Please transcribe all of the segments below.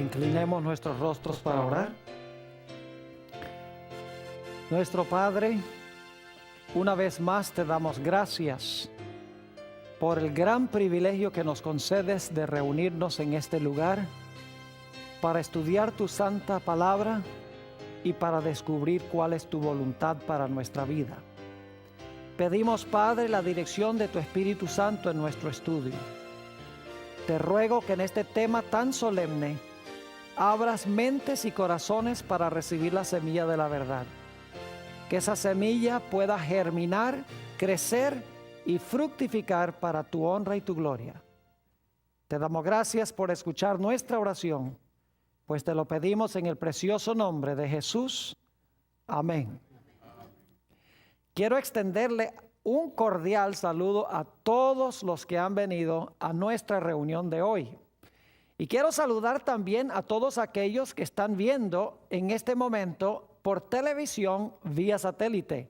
Inclinemos nuestros rostros para orar. Nuestro Padre, una vez más te damos gracias por el gran privilegio que nos concedes de reunirnos en este lugar para estudiar tu santa palabra y para descubrir cuál es tu voluntad para nuestra vida. Pedimos, Padre, la dirección de tu Espíritu Santo en nuestro estudio. Te ruego que en este tema tan solemne abras mentes y corazones para recibir la semilla de la verdad. Que esa semilla pueda germinar, crecer y fructificar para tu honra y tu gloria. Te damos gracias por escuchar nuestra oración, pues te lo pedimos en el precioso nombre de Jesús. Amén. Quiero extenderle un cordial saludo a todos los que han venido a nuestra reunión de hoy. Y quiero saludar también a todos aquellos que están viendo en este momento por televisión vía satélite.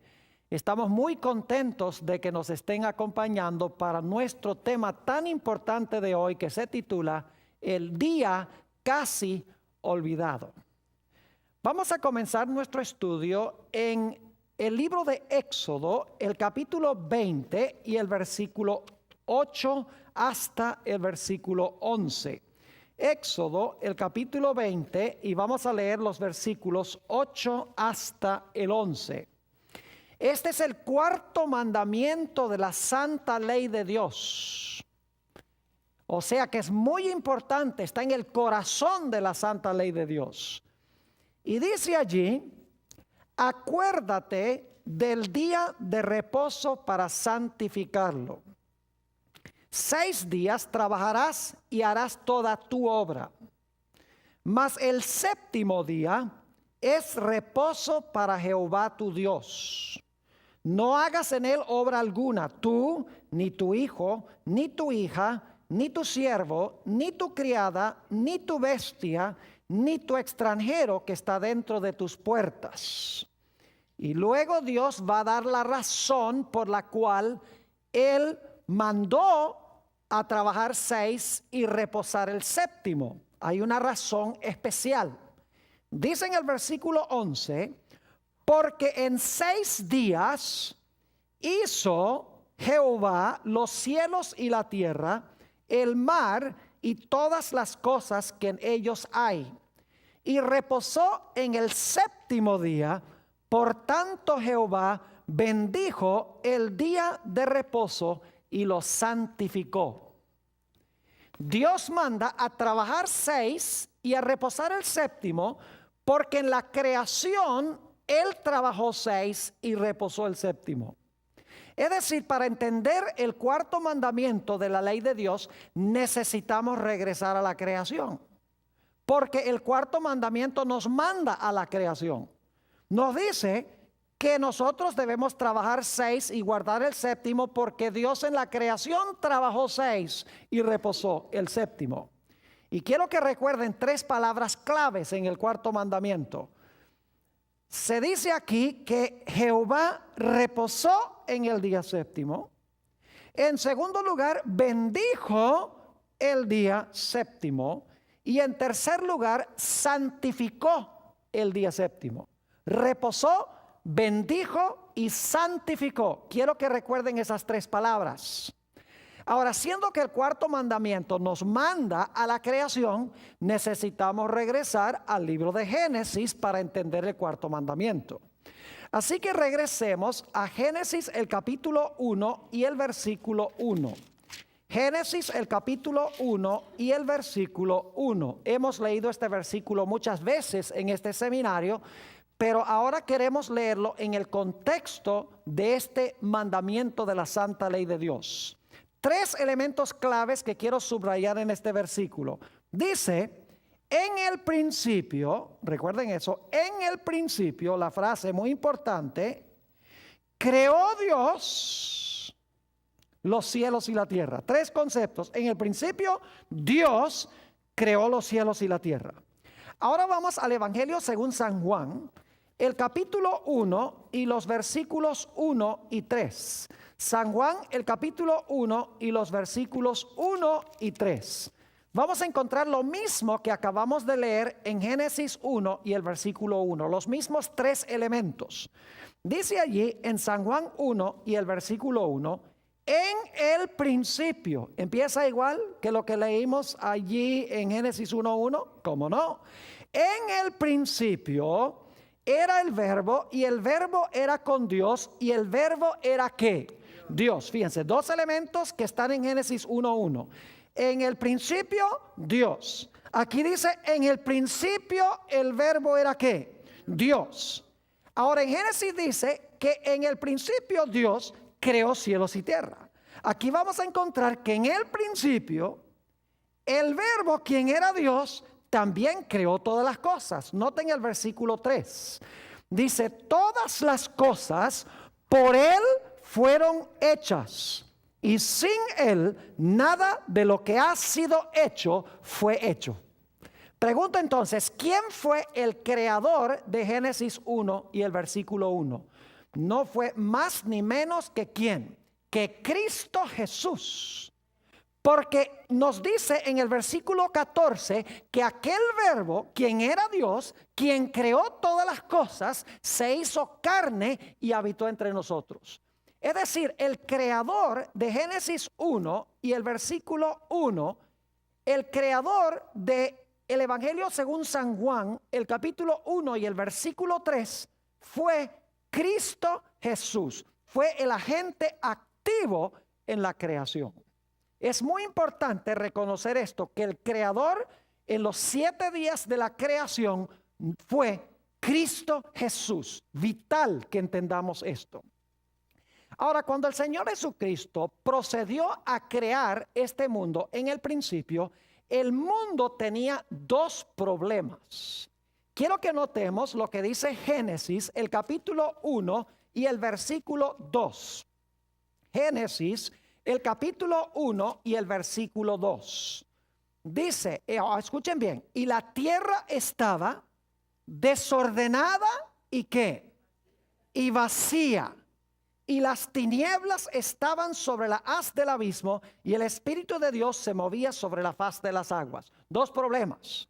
Estamos muy contentos de que nos estén acompañando para nuestro tema tan importante de hoy, que se titula El día casi olvidado. Vamos a comenzar nuestro estudio en el libro de Éxodo, el capítulo 20 y el versículo 8 hasta el versículo 11. Éxodo, el capítulo 20, y vamos a leer los versículos 8 hasta el 11. Este es el cuarto mandamiento de la santa ley de Dios. O sea que es muy importante, está en el corazón de la santa ley de Dios. Y dice allí: acuérdate del día de reposo para santificarlo. 6 días trabajarás y harás toda tu obra. Mas el séptimo día es reposo para Jehová tu Dios. No hagas en él obra alguna, tú, ni tu hijo, ni tu hija, ni tu siervo, ni tu criada, ni tu bestia, ni tu extranjero que está dentro de tus puertas. Y luego Dios va a dar la razón por la cual Él mandó a trabajar 6 y reposar el séptimo. Hay una razón especial. Dice en el versículo 11: porque en 6 días hizo Jehová los cielos y la tierra, el mar y todas las cosas que en ellos hay. Y reposó en el séptimo día. Por tanto Jehová bendijo el día de reposo y lo santificó. Dios manda a trabajar 6 y a reposar el séptimo, porque en la creación Él trabajó 6 y reposó el séptimo. Es decir, para entender el cuarto mandamiento de la ley de Dios, necesitamos regresar a la creación. Porque el cuarto mandamiento nos manda a la creación. Nos dice que nosotros debemos trabajar 6 y guardar el séptimo, porque Dios en la creación trabajó 6 y reposó el séptimo. Y quiero que recuerden 3 palabras claves en el cuarto mandamiento. Se dice aquí que Jehová reposó en el día séptimo. En segundo lugar, bendijo el día séptimo. Y en tercer lugar, santificó el día séptimo. Reposó, bendijo y santificó. Quiero que recuerden esas 3 palabras. Ahora, siendo que el cuarto mandamiento nos manda a la creación, necesitamos regresar al libro de Génesis para entender el cuarto mandamiento. Así que regresemos a Génesis el capítulo 1 y el versículo 1. Génesis el capítulo 1 y el versículo 1. Hemos leído este versículo muchas veces en este seminario, pero ahora queremos leerlo en el contexto de este mandamiento de la santa ley de Dios. 3 elementos claves que quiero subrayar en este versículo. Dice: en el principio, recuerden eso, en el principio, la frase muy importante, creó Dios los cielos y la tierra. 3 conceptos. En el principio, Dios creó los cielos y la tierra. Ahora vamos al Evangelio según San Juan, el capítulo 1 y los versículos 1 y 3. San Juan, el capítulo 1 y los versículos 1 y 3. vamos a encontrar lo mismo que acabamos de leer en Génesis 1 y el versículo 1, los mismos tres elementos. Dice allí en San Juan 1 y el versículo 1, en el principio, empieza igual que lo que leímos allí en Génesis 1:1, ¿cómo no? En el principio era el verbo y el verbo era con Dios y el verbo era ¿qué? Dios. Fíjense, dos elementos que están en Génesis 1:1. En el principio, Dios. Aquí dice, en el principio el verbo era ¿qué? Dios. Ahora en Génesis dice que en el principio Dios creó cielos y tierra. Aquí vamos a encontrar que en el principio el verbo, quien era Dios, también creó todas las cosas. Noten el versículo 3. Dice, todas las cosas por Él fueron hechas, y sin Él nada de lo que ha sido hecho fue hecho. Pregunto entonces, ¿quién fue el creador de Génesis 1 y el versículo 1? No fue más ni menos que ¿quién? Que Cristo Jesús. Porque nos dice en el versículo 14 que aquel verbo, quien era Dios, quien creó todas las cosas, se hizo carne y habitó entre nosotros. Es decir, el creador de Génesis 1 y el versículo 1, el creador del Evangelio según San Juan, el capítulo 1 y el versículo 3, fue Cristo Jesús. Fue el agente activo en la creación. Es muy importante reconocer esto, que el creador en los 7 días de la creación fue Cristo Jesús. Vital que entendamos esto. Ahora, cuando el Señor Jesucristo procedió a crear este mundo, en el principio, el mundo tenía dos problemas. Quiero que notemos lo que dice Génesis, el capítulo 1 y el versículo 2. Génesis, el capítulo 1 y el versículo 2. Dice, escuchen bien, y la tierra estaba desordenada y ¿qué? Y vacía. Y las tinieblas estaban sobre la haz del abismo y el Espíritu de Dios se movía sobre la faz de las aguas. Dos problemas.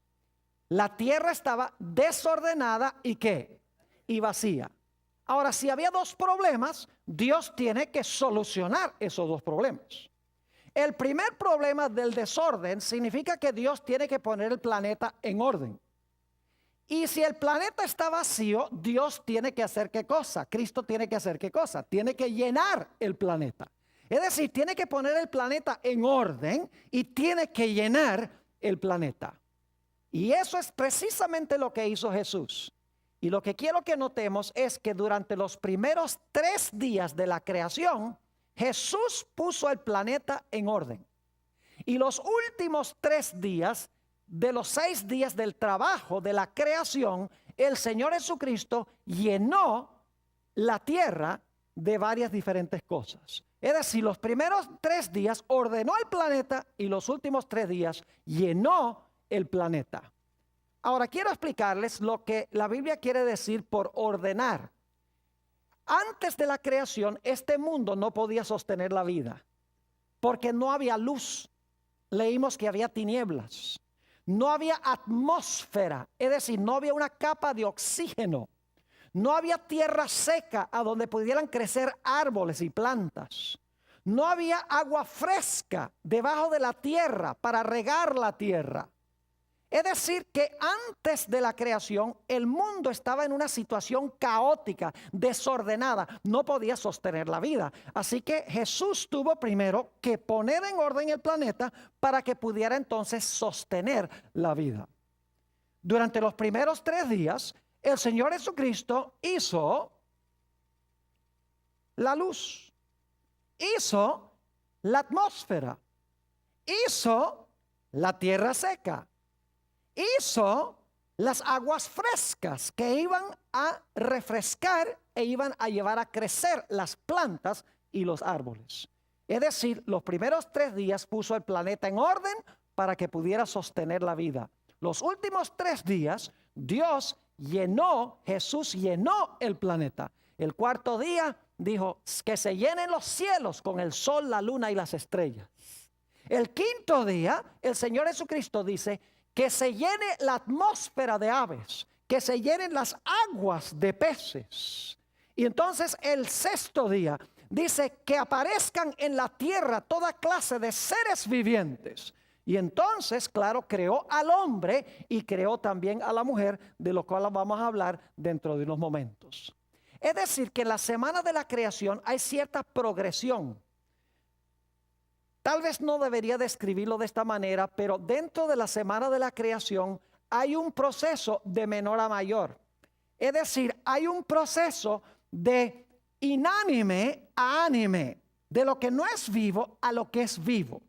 La tierra estaba desordenada y ¿qué? Y vacía. Ahora, si había dos problemas, Dios tiene que solucionar esos dos problemas. El primer problema del desorden significa que Dios tiene que poner el planeta en orden. Y si el planeta está vacío, Dios tiene que hacer ¿qué cosa? Cristo tiene que hacer ¿qué cosa? Tiene que llenar el planeta. Es decir, tiene que poner el planeta en orden y tiene que llenar el planeta. Y eso es precisamente lo que hizo Jesús. Y lo que quiero que notemos es que durante los primeros 3 días de la creación, Jesús puso el planeta en orden. Y los últimos 3 días de los 6 días del trabajo de la creación, el Señor Jesucristo llenó la tierra de varias diferentes cosas. Es decir, los primeros 3 días ordenó el planeta y los últimos 3 días llenó el planeta. Ahora quiero explicarles lo que la Biblia quiere decir por ordenar. Antes de la creación, este mundo no podía sostener la vida, porque no había luz. Leímos que había tinieblas. No había atmósfera, es decir, no había una capa de oxígeno. No había tierra seca a donde pudieran crecer árboles y plantas. No había agua fresca debajo de la tierra para regar la tierra. Es decir, que antes de la creación el mundo estaba en una situación caótica, desordenada, no podía sostener la vida. Así que Jesús tuvo primero que poner en orden el planeta para que pudiera entonces sostener la vida. Durante los primeros 3 días, el Señor Jesucristo hizo la luz, hizo la atmósfera, hizo la tierra seca. Hizo las aguas frescas que iban a refrescar e iban a llevar a crecer las plantas y los árboles. Es decir, los primeros 3 días puso el planeta en orden para que pudiera sostener la vida. Los últimos 3 días, Jesús llenó el planeta. El 4º día dijo que se llenen los cielos con el sol, la luna y las estrellas. El quinto día, el Señor Jesucristo dice que se llene la atmósfera de aves, que se llenen las aguas de peces. Y entonces el sexto día dice que aparezcan en la tierra toda clase de seres vivientes. Y entonces, claro, creó al hombre y creó también a la mujer, de lo cual vamos a hablar dentro de unos momentos. Es decir, que en la semana de la creación hay cierta progresión. Tal vez no debería describirlo de esta manera, pero dentro de la semana de la creación hay un proceso de menor a mayor. Es decir, hay un proceso de inánime a ánime, de lo que no es vivo a lo que es vivo.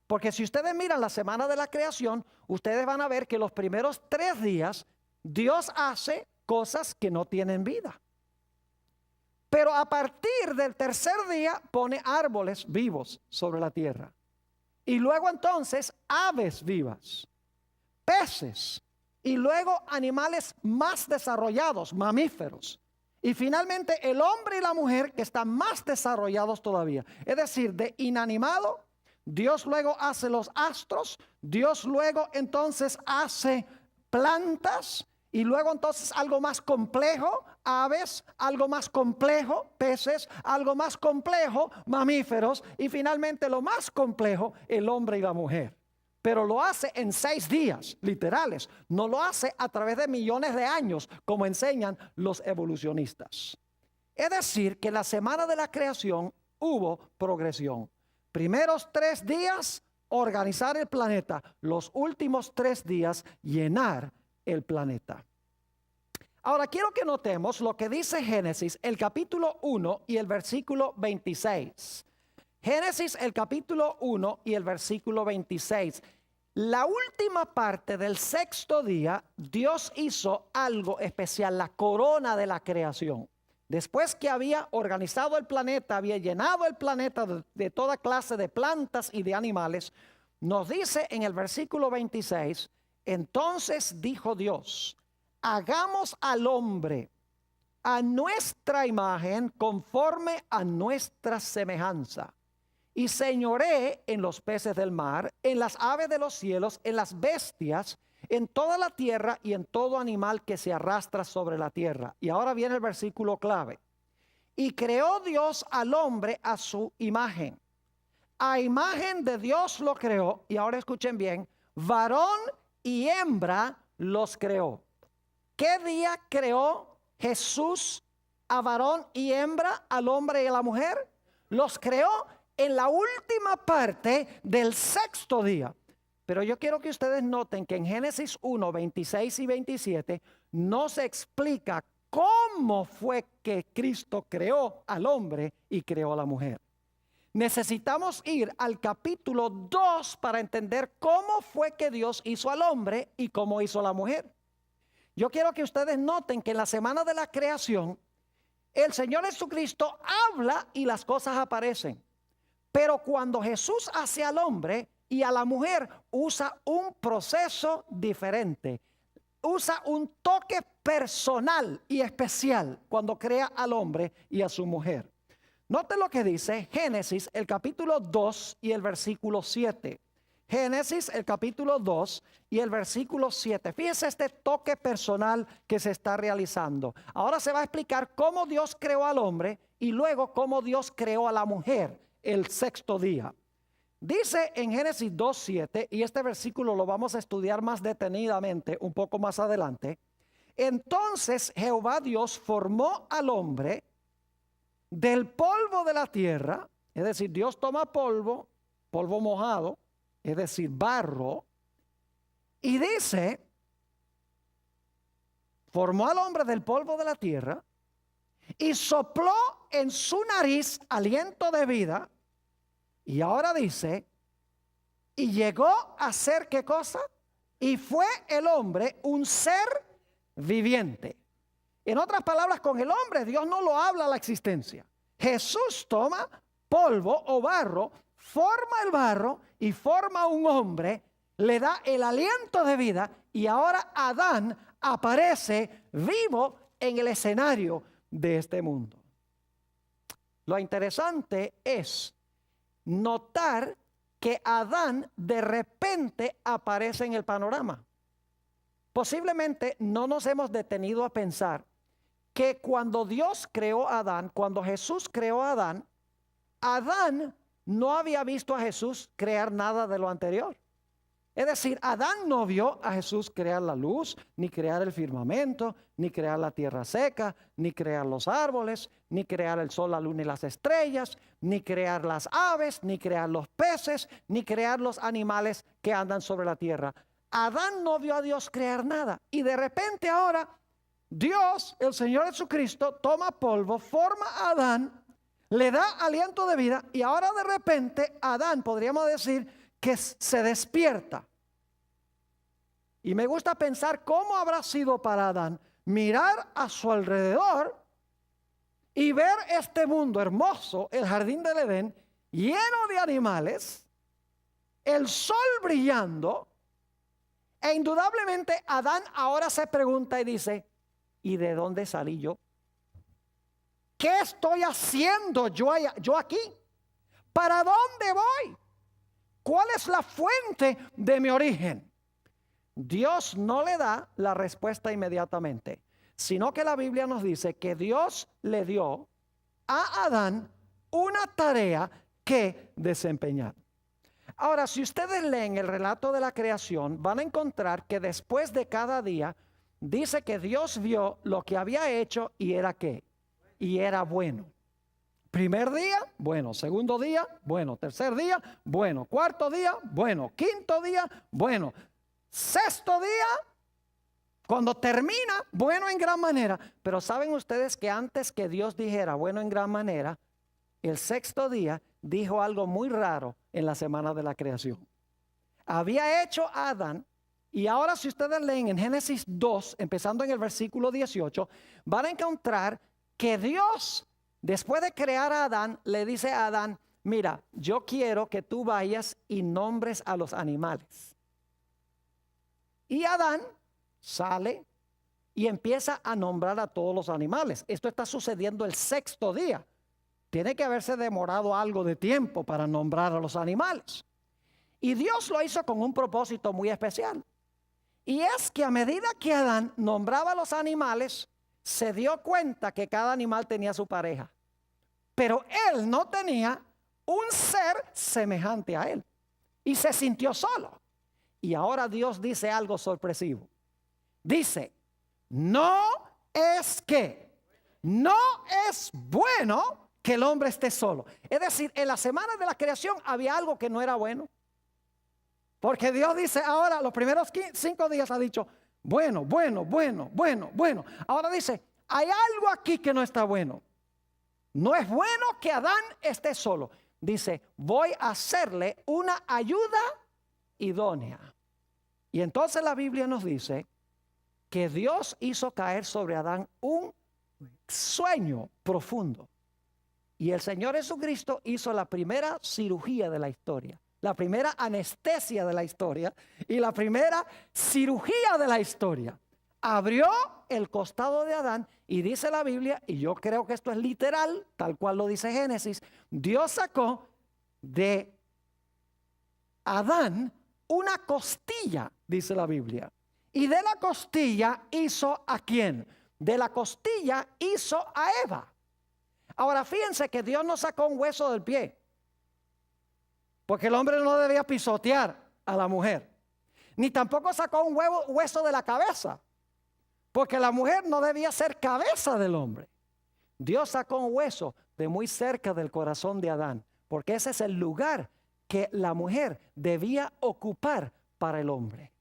Porque si ustedes miran la semana de la creación, ustedes van a ver que los primeros 3 días Dios hace cosas que no tienen vida. Pero a partir del tercer día pone árboles vivos sobre la tierra. Y luego entonces aves vivas, peces, y luego animales más desarrollados, mamíferos. Y finalmente el hombre y la mujer, que están más desarrollados todavía. Es decir, de inanimado, Dios luego hace los astros, Dios luego entonces hace plantas, y luego entonces algo más complejo, aves, algo más complejo, peces, algo más complejo, mamíferos, y finalmente lo más complejo, el hombre y la mujer. Pero lo hace en 6 días literales, no lo hace a través de millones de años, como enseñan los evolucionistas. Es decir, que en la semana de la creación hubo progresión. Primeros 3 días, organizar el planeta. Los últimos 3 días, llenar el planeta. Ahora quiero que notemos lo que dice Génesis, el capítulo 1 y el versículo 26. Génesis, el capítulo 1 y el versículo 26. La última parte del sexto día, Dios hizo algo especial, la corona de la creación. Después que había organizado el planeta, había llenado el planeta de toda clase de plantas y de animales, nos dice en el versículo 26, entonces dijo Dios, hagamos al hombre a nuestra imagen conforme a nuestra semejanza. Y señoré en los peces del mar, en las aves de los cielos, en las bestias, en toda la tierra y en todo animal que se arrastra sobre la tierra. Y ahora viene el versículo clave. Y creó Dios al hombre a su imagen. A imagen de Dios lo creó. Y ahora escuchen bien, varón y hembra los creó. ¿Qué día creó Jesús a varón y hembra, al hombre y a la mujer? Los creó en la última parte del sexto día. Pero yo quiero que ustedes noten que en Génesis 1, 26 y 27 no se explica cómo fue que Cristo creó al hombre y creó a la mujer. Necesitamos ir al capítulo 2 para entender cómo fue que Dios hizo al hombre y cómo hizo a la mujer. Yo quiero que ustedes noten que en la semana de la creación, el Señor Jesucristo habla y las cosas aparecen. Pero cuando Jesús hace al hombre y a la mujer, usa un proceso diferente. Usa un toque personal y especial cuando crea al hombre y a su mujer. Note lo que dice Génesis, el capítulo 2 y el versículo 7. Génesis, el capítulo 2 y el versículo 7. Fíjese este toque personal que se está realizando. Ahora se va a explicar cómo Dios creó al hombre y luego cómo Dios creó a la mujer el sexto día. Dice en Génesis 2:7, y este versículo lo vamos a estudiar más detenidamente un poco más adelante. Entonces Jehová Dios formó al hombre del polvo de la tierra, es decir, Dios toma polvo, polvo mojado, es decir, barro, y dice, formó al hombre del polvo de la tierra y sopló en su nariz aliento de vida. Y ahora dice, y llegó a ser ¿qué cosa? Y fue el hombre un ser viviente. En otras palabras, con el hombre Dios no lo habla a la existencia. Jesús toma polvo o barro, forma el barro y forma un hombre, le da el aliento de vida y ahora Adán aparece vivo en el escenario de este mundo. Lo interesante es notar que Adán de repente aparece en el panorama. Posiblemente no nos hemos detenido a pensar que cuando Dios creó a Adán, cuando Jesús creó a Adán, Adán no había visto a Jesús crear nada de lo anterior. Es decir, Adán no vio a Jesús crear la luz, ni crear el firmamento, ni crear la tierra seca, ni crear los árboles, ni crear el sol, la luna y las estrellas, ni crear las aves, ni crear los peces, ni crear los animales que andan sobre la tierra. Adán no vio a Dios crear nada. Y de repente ahora Dios, el Señor Jesucristo, toma polvo, forma a Adán, le da aliento de vida y ahora de repente Adán, podríamos decir, que se despierta. Y me gusta pensar cómo habrá sido para Adán mirar a su alrededor y ver este mundo hermoso, el jardín del Edén, lleno de animales, el sol brillando, e indudablemente Adán ahora se pregunta y dice, ¿y de dónde salí yo? ¿Qué estoy haciendo yo aquí? ¿Para dónde voy? ¿Cuál es la fuente de mi origen? Dios no le da la respuesta inmediatamente, sino que la Biblia nos dice que Dios le dio a Adán una tarea que desempeñar. Ahora, si ustedes leen el relato de la creación, van a encontrar que después de cada día, dice que Dios vio lo que había hecho y era ¿qué? Y era bueno. Primer día, bueno. Segundo día, bueno. Tercer día, bueno. Cuarto día, bueno. Quinto día, bueno. Sexto día, cuando termina, bueno en gran manera. Pero saben ustedes que antes que Dios dijera bueno en gran manera, el sexto día dijo algo muy raro en la semana de la creación. Había hecho a Adán, y ahora si ustedes leen en Génesis 2, empezando en el versículo 18, van a encontrar que Dios, después de crear a Adán, le dice a Adán, mira, yo quiero que tú vayas y nombres a los animales. Y Adán sale y empieza a nombrar a todos los animales. Esto está sucediendo el sexto día. Tiene que haberse demorado algo de tiempo para nombrar a los animales. Y Dios lo hizo con un propósito muy especial. Y es que a medida que Adán nombraba a los animales, se dio cuenta que cada animal tenía su pareja. Pero él no tenía un ser semejante a él. Y se sintió solo. Y ahora Dios dice algo sorpresivo. Dice, no es bueno que el hombre esté solo. Es decir, en la semana de la creación había algo que no era bueno. Porque Dios dice ahora, los primeros 5 días ha dicho, bueno. Ahora dice, hay algo aquí que no está bueno. No es bueno que Adán esté solo. Dice, voy a hacerle una ayuda idónea. Y entonces la Biblia nos dice que Dios hizo caer sobre Adán un sueño profundo. Y el Señor Jesucristo hizo la primera cirugía de la historia, la primera anestesia de la historia y la primera cirugía de la historia. Abrió el costado de Adán y dice la Biblia, y yo creo que esto es literal, tal cual lo dice Génesis, Dios sacó de Adán una costilla, dice la Biblia. Y de la costilla hizo ¿a quién? De la costilla hizo a Eva. Ahora fíjense que Dios no sacó un hueso del pie, porque el hombre no debía pisotear a la mujer. Ni tampoco sacó un hueso de la cabeza, porque la mujer no debía ser cabeza del hombre. Dios sacó un hueso de muy cerca del corazón de Adán, porque ese es el lugar que la mujer debía ocupar para el hombre.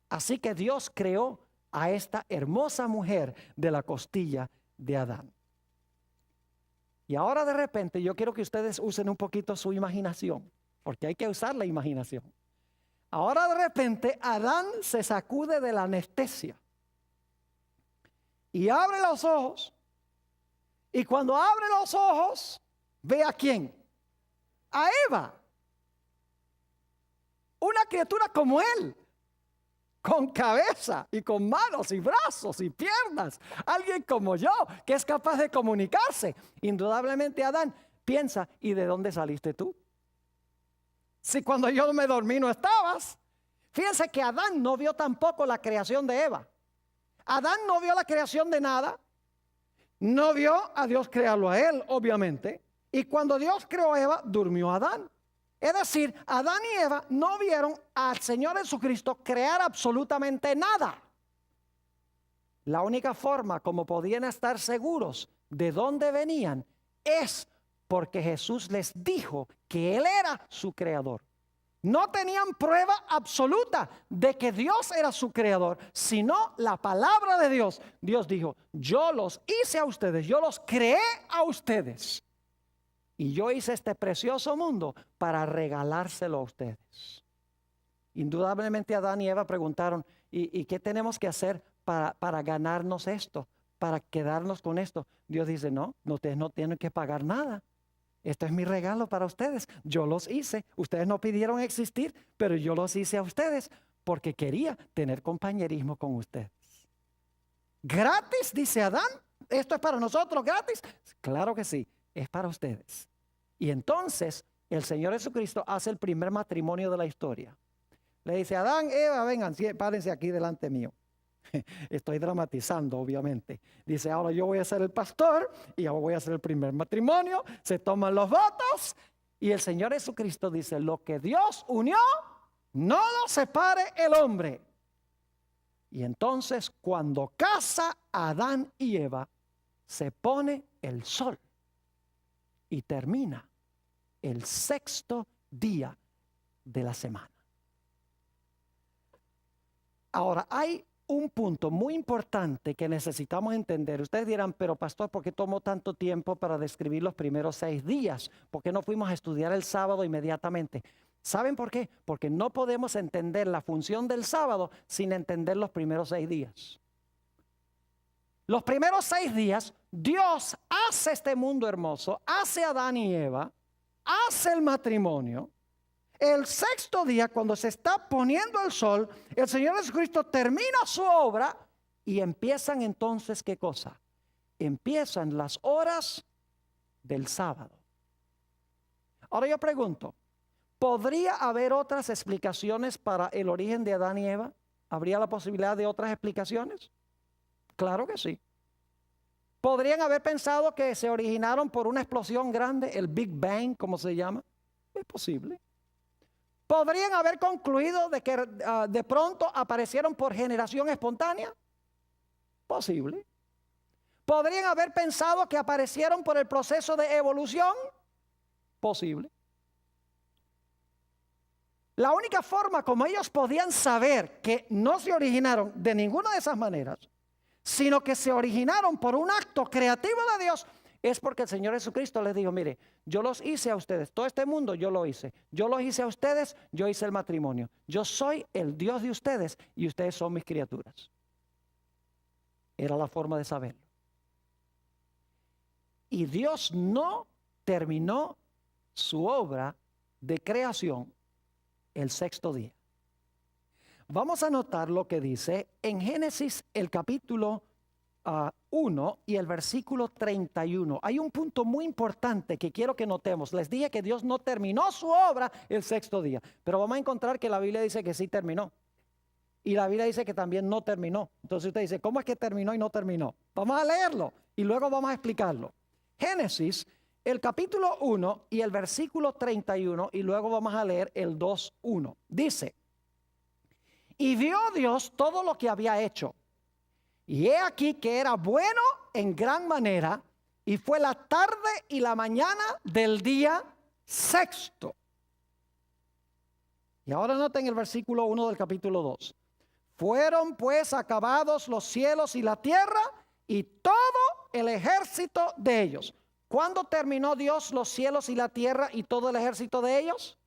Así que Dios creó a esta hermosa mujer de la costilla de Adán. Y ahora de repente yo quiero que ustedes usen un poquito su imaginación, porque hay que usar la imaginación. Ahora de repente Adán se sacude de la anestesia y abre los ojos. Y cuando abre los ojos, ve a quién. A Eva, una criatura como él, con cabeza y con manos y brazos y piernas, alguien como yo que es capaz de comunicarse. Indudablemente Adán piensa, ¿y de dónde saliste tú? Si cuando yo me dormí no estabas. Fíjense que Adán no vio tampoco la creación de Eva. Adán no vio la creación de nada. No vio a Dios crearlo a él, obviamente. Y cuando Dios creó a Eva, durmió Adán. Es decir, Adán y Eva no vieron al Señor Jesucristo crear absolutamente nada. La única forma como podían estar seguros de dónde venían es porque Jesús les dijo que Él era su creador. No tenían prueba absoluta de que Dios era su creador, sino la palabra de Dios. Dios dijo, yo los hice a ustedes, yo los creé a ustedes. Y yo hice este precioso mundo para regalárselo a ustedes. Indudablemente Adán y Eva preguntaron, ¿y qué tenemos que hacer para ganarnos esto? Para quedarnos con esto. Dios dice, no, ustedes no tienen que pagar nada. Esto es mi regalo para ustedes. Yo los hice. Ustedes no pidieron existir, pero yo los hice a ustedes porque quería tener compañerismo con ustedes. ¿Gratis? Dice Adán. ¿Esto es para nosotros gratis? Claro que sí, es para ustedes. Y entonces el Señor Jesucristo hace el primer matrimonio de la historia. Le dice, Adán, Eva, vengan, párense aquí delante mío. Estoy dramatizando, obviamente. Dice, ahora yo voy a ser el pastor y ahora voy a hacer el primer matrimonio. Se toman los votos y el Señor Jesucristo dice, lo que Dios unió, no lo separe el hombre. Y entonces cuando casa Adán y Eva, se pone el sol y termina el sexto día de la semana. Ahora, hay un punto muy importante que necesitamos entender. Ustedes dirán, pero pastor, ¿por qué tomó tanto tiempo para describir los primeros 6 días? ¿Por qué no fuimos a estudiar el sábado inmediatamente? ¿Saben por qué? Porque no podemos entender la función del sábado sin entender los primeros 6 días. Los primeros 6 días, Dios hace este mundo hermoso, hace a Adán y Eva, hace el matrimonio. El sexto día, cuando se está poniendo el sol, el Señor Jesucristo termina su obra y empiezan entonces, ¿qué cosa? Empiezan las horas del sábado. Ahora yo pregunto, ¿podría haber otras explicaciones para el origen de Adán y Eva? ¿Habría la posibilidad de otras explicaciones? Claro que sí. ¿Podrían haber pensado que se originaron por una explosión grande, el Big Bang, como se llama? Es posible. ¿Podrían haber concluido de que de pronto aparecieron por generación espontánea? Posible. ¿Podrían haber pensado que aparecieron por el proceso de evolución? Posible. La única forma como ellos podían saber que no se originaron de ninguna de esas maneras, sino que se originaron por un acto creativo de Dios, es porque el Señor Jesucristo les dijo, mire, yo los hice a ustedes, todo este mundo yo lo hice. Yo los hice a ustedes, yo hice el matrimonio. Yo soy el Dios de ustedes y ustedes son mis criaturas. Era la forma de saberlo. Y Dios no terminó su obra de creación el sexto día. Vamos a notar lo que dice en Génesis el capítulo 1 y el versículo 31. Hay un punto muy importante que quiero que notemos. Les dije que Dios no terminó su obra el sexto día, pero vamos a encontrar que la Biblia dice que sí terminó. Y la Biblia dice que también no terminó. Entonces usted dice, ¿cómo es que terminó y no terminó? Vamos a leerlo y luego vamos a explicarlo. Génesis, el capítulo 1 y el versículo 31 y luego vamos a leer el 2:1. Dice, y vio Dios todo lo que había hecho. Y he aquí que era bueno en gran manera, y fue la tarde y la mañana del día sexto. Y ahora noten el versículo 1 del capítulo 2. Fueron pues acabados los cielos y la tierra y todo el ejército de ellos. ¿Cuándo terminó Dios los cielos y la tierra y todo el ejército de ellos?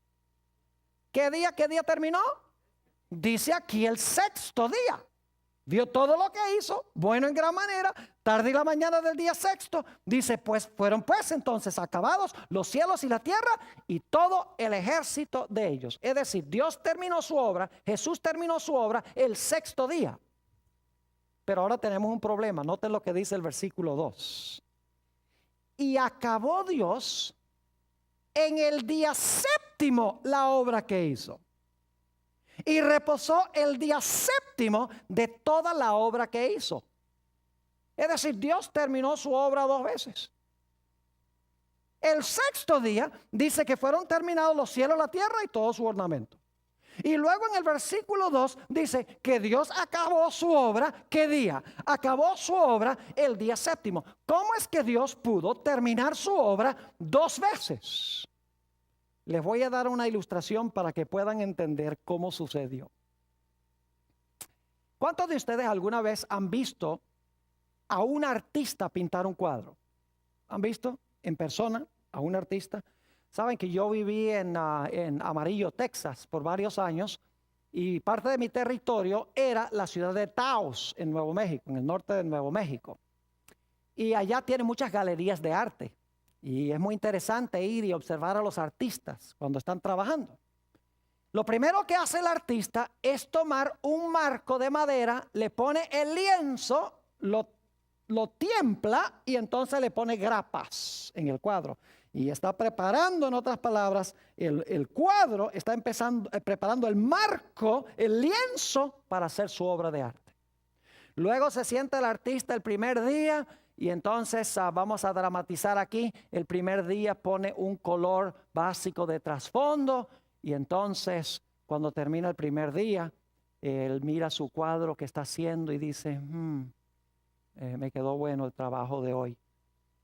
¿Qué día terminó? Dice aquí el sexto día. Vio todo lo que hizo, bueno en gran manera, tarde y la mañana del día sexto. Dice, pues fueron pues entonces acabados los cielos y la tierra y todo el ejército de ellos. Es decir, Dios terminó su obra, Jesús terminó su obra el sexto día. Pero ahora tenemos un problema, noten lo que dice el versículo 2. Y acabó Dios en el día séptimo séptimo la obra que hizo. Y reposó el día séptimo de toda la obra que hizo. Es decir, Dios terminó su obra 2 veces. El sexto día dice que fueron terminados los cielos, la tierra y todo su ornamento. Y luego en el versículo 2 dice que Dios acabó su obra. ¿Qué día? Acabó su obra el día séptimo. ¿Cómo es que Dios pudo terminar su obra 2 veces? Les voy a dar una ilustración para que puedan entender cómo sucedió. ¿Cuántos de ustedes alguna vez han visto a un artista pintar un cuadro? ¿Han visto en persona a un artista? Saben que yo viví en Amarillo, Texas, por varios años, y parte de mi territorio era la ciudad de Taos, en Nuevo México, en el norte de Nuevo México. Y allá tiene muchas galerías de arte, y es muy interesante ir y observar a los artistas cuando están trabajando. Lo primero que hace el artista es tomar un marco de madera, le pone el lienzo, lo tiempla y entonces le pone grapas en el cuadro. Y está preparando, en otras palabras, el cuadro, está preparando el marco, el lienzo para hacer su obra de arte. Luego se sienta el artista el primer día y entonces vamos a dramatizar aquí. El primer día pone un color básico de trasfondo y entonces cuando termina el primer día, él mira su cuadro que está haciendo y dice, me quedó bueno el trabajo de hoy.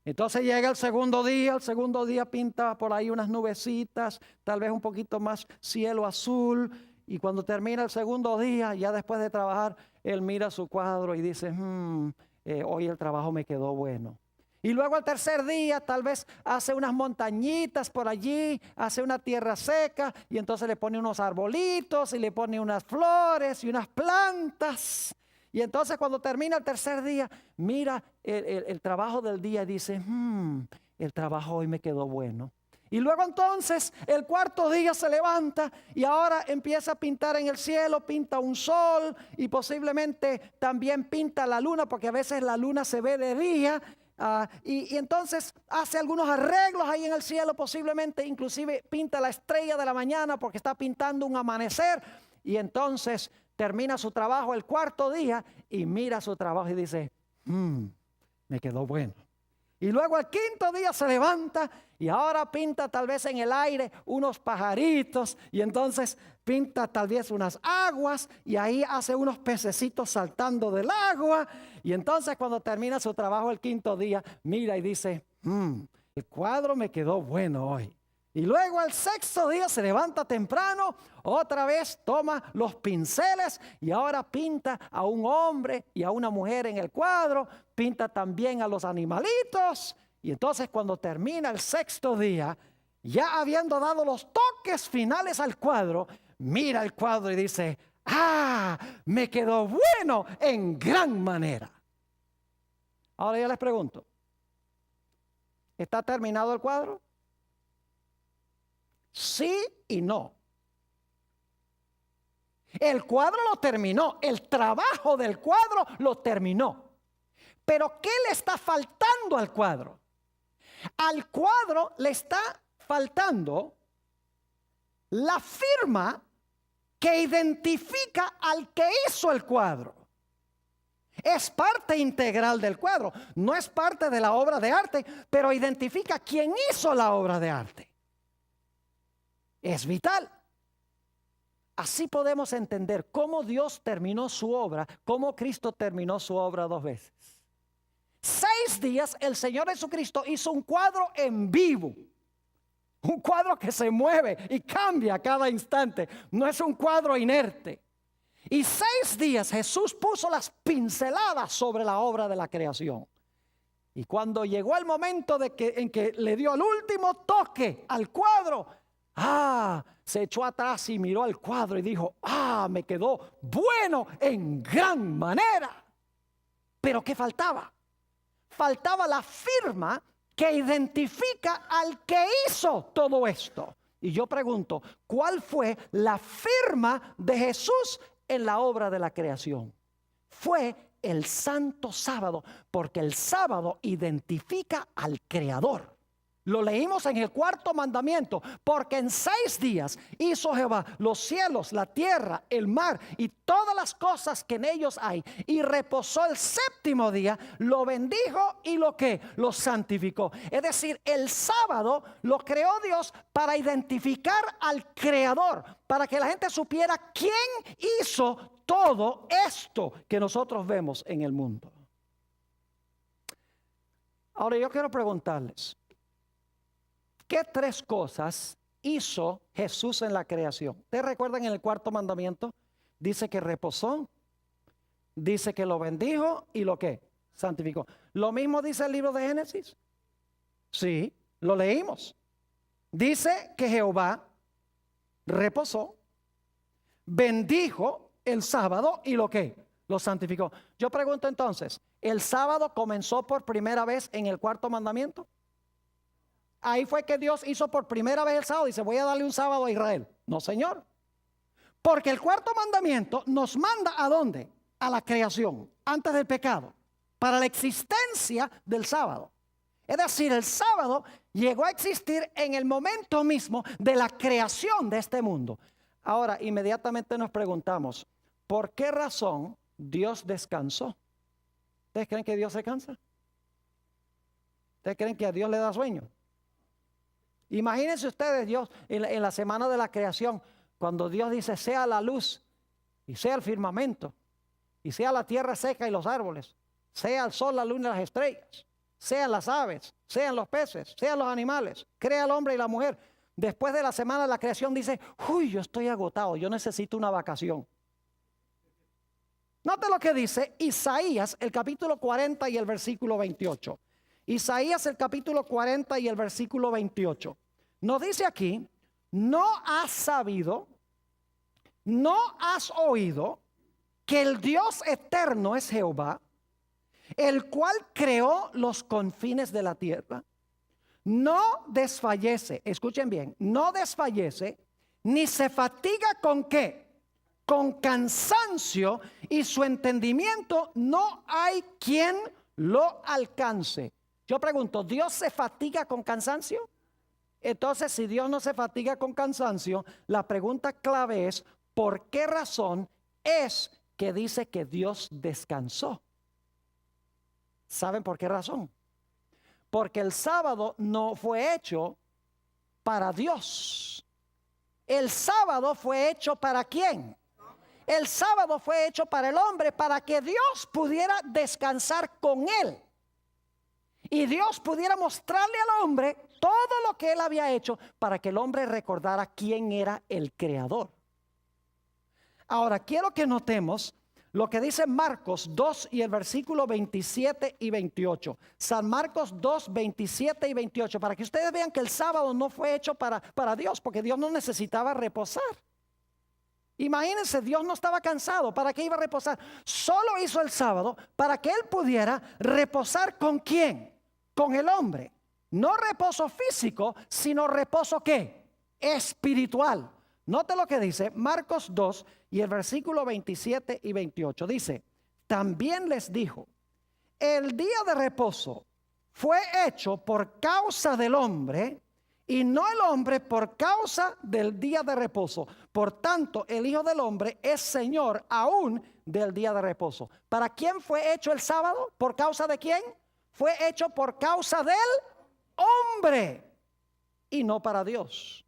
Entonces llega el segundo día pinta por ahí unas nubecitas, tal vez un poquito más cielo azul. Y cuando termina el segundo día, ya después de trabajar, él mira su cuadro y dice, hoy el trabajo me quedó bueno. Y luego al tercer día tal vez hace unas montañitas por allí, hace una tierra seca y entonces le pone unos arbolitos y le pone unas flores y unas plantas. Y entonces cuando termina el tercer día, mira el trabajo del día y dice, el trabajo hoy me quedó bueno. Y luego entonces el cuarto día se levanta y ahora empieza a pintar en el cielo, pinta un sol y posiblemente también pinta la luna, porque a veces la luna se ve de día. Y entonces hace algunos arreglos ahí en el cielo, posiblemente inclusive pinta la estrella de la mañana porque está pintando un amanecer. Y entonces termina su trabajo el cuarto día y mira su trabajo y dice, me quedó bueno. Y luego el quinto día se levanta y ahora pinta tal vez en el aire unos pajaritos y entonces pinta tal vez unas aguas y ahí hace unos pececitos saltando del agua. Y entonces cuando termina su trabajo el quinto día, mira y dice, el cuadro me quedó bueno hoy. Y luego el sexto día se levanta temprano, otra vez toma los pinceles y ahora pinta a un hombre y a una mujer en el cuadro, pinta también a los animalitos. Y entonces cuando termina el sexto día, ya habiendo dado los toques finales al cuadro, mira el cuadro y dice, me quedó bueno en gran manera. Ahora yo les pregunto, ¿está terminado el cuadro? Sí y no. El cuadro lo terminó, el trabajo del cuadro lo terminó. Pero ¿qué le está faltando al cuadro? Al cuadro le está faltando la firma que identifica al que hizo el cuadro. Es parte integral del cuadro, no es parte de la obra de arte, pero identifica quién hizo la obra de arte. Es vital. Así podemos entender cómo Dios terminó su obra, cómo Cristo terminó su obra 2 veces. 6 días el Señor Jesucristo hizo un cuadro en vivo. Un cuadro que se mueve y cambia a cada instante. No es un cuadro inerte. Y 6 días Jesús puso las pinceladas sobre la obra de la creación. Y cuando llegó el momento en que le dio el último toque al cuadro, se echó atrás y miró al cuadro y dijo, me quedó bueno en gran manera. Pero ¿qué faltaba? Faltaba la firma que identifica al que hizo todo esto. Y yo pregunto, ¿cuál fue la firma de Jesús en la obra de la creación? Fue el santo sábado, porque el sábado identifica al Creador. Lo leímos en el cuarto mandamiento, porque en 6 días hizo Jehová los cielos, la tierra, el mar y todas las cosas que en ellos hay. Y reposó el séptimo día, lo bendijo y lo santificó. Es decir, el sábado lo creó Dios para identificar al Creador, para que la gente supiera quién hizo todo esto que nosotros vemos en el mundo. Ahora yo quiero preguntarles, ¿qué 3 cosas hizo Jesús en la creación? ¿Ustedes recuerdan en el cuarto mandamiento? Dice que reposó, dice que lo bendijo y lo que santificó. ¿Lo mismo dice el libro de Génesis? Sí, lo leímos. Dice que Jehová reposó, bendijo el sábado y lo que lo santificó. Yo pregunto entonces, ¿el sábado comenzó por primera vez en el cuarto mandamiento? Ahí fue que Dios hizo por primera vez el sábado. Dice, voy a darle un sábado a Israel. No, Señor. Porque el cuarto mandamiento nos manda ¿a dónde? A la creación, antes del pecado, para la existencia del sábado. Es decir, el sábado llegó a existir en el momento mismo de la creación de este mundo. Ahora, inmediatamente nos preguntamos, ¿por qué razón Dios descansó? ¿Ustedes creen que Dios se cansa? ¿Ustedes creen que a Dios le da sueño? Imagínense ustedes, Dios, en la semana de la creación, cuando Dios dice, sea la luz, y sea el firmamento, y sea la tierra seca y los árboles, sea el sol, la luna y las estrellas, sean las aves, sean los peces, sean los animales, crea el hombre y la mujer. Después de la semana de la creación dice, uy, yo estoy agotado, yo necesito una vacación. Note lo que dice Isaías, el capítulo 40 y el versículo 28. Isaías, el capítulo 40 y el versículo 28. Nos dice aquí, no has sabido, no has oído que el Dios eterno es Jehová, el cual creó los confines de la tierra. No desfallece, escuchen bien, no desfallece, ni se fatiga con qué, con cansancio, y su entendimiento no hay quien lo alcance. Yo pregunto, ¿Dios se fatiga con cansancio? Entonces, si Dios no se fatiga con cansancio, la pregunta clave es, ¿por qué razón es que dice que Dios descansó? ¿Saben por qué razón? Porque el sábado no fue hecho para Dios. El sábado fue hecho ¿para quién? El sábado fue hecho para el hombre, para que Dios pudiera descansar con él. Y Dios pudiera mostrarle al hombre todo lo que él había hecho para que el hombre recordara quién era el creador. Ahora, quiero que notemos lo que dice Marcos 2 y el versículo 27 y 28. San Marcos 2, 27 y 28. Para que ustedes vean que el sábado no fue hecho para Dios, porque Dios no necesitaba reposar. Imagínense, Dios no estaba cansado. ¿Para qué iba a reposar? Solo hizo el sábado para que él pudiera reposar ¿con quién? Con el hombre. No reposo físico, sino reposo ¿qué? Espiritual. Note lo que dice Marcos 2 y el versículo 27 y 28. Dice, también les dijo, el día de reposo fue hecho por causa del hombre y no el hombre por causa del día de reposo. Por tanto, el Hijo del Hombre es Señor aún del día de reposo. ¿Para quién fue hecho el sábado? ¿Por causa de quién? Fue hecho por causa del hombre y no para Dios.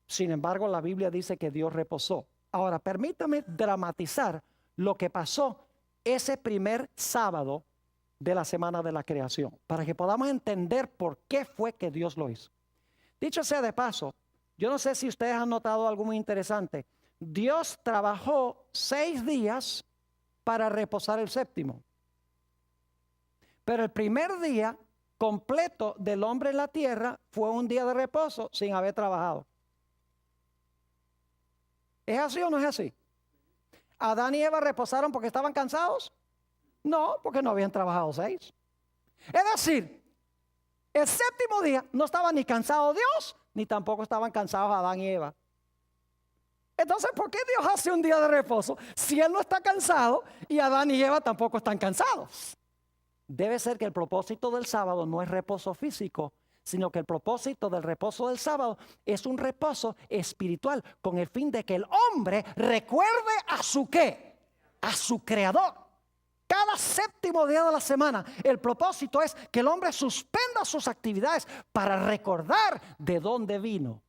Sin embargo, la Biblia dice que Dios reposó. Ahora, permítame dramatizar lo que pasó ese primer sábado de la semana de la creación, para que podamos entender por qué fue que Dios lo hizo. Dicho sea de paso, yo no sé si ustedes han notado algo muy interesante. Dios trabajó 6 días para reposar el séptimo. Pero el primer día completo del hombre en la tierra fue un día de reposo sin haber trabajado. ¿Es así o no es así? ¿Adán y Eva reposaron porque estaban cansados? No, porque no habían trabajado 6. Es decir, el séptimo día no estaba ni cansado Dios, ni tampoco estaban cansados Adán y Eva. Entonces, ¿por qué Dios hace un día de reposo si Él no está cansado y Adán y Eva tampoco están cansados? Debe ser que el propósito del sábado no es reposo físico, sino que el propósito del reposo del sábado es un reposo espiritual con el fin de que el hombre recuerde a su ¿qué? A su creador. Cada séptimo día de la semana, el propósito es que el hombre suspenda sus actividades para recordar de dónde vino,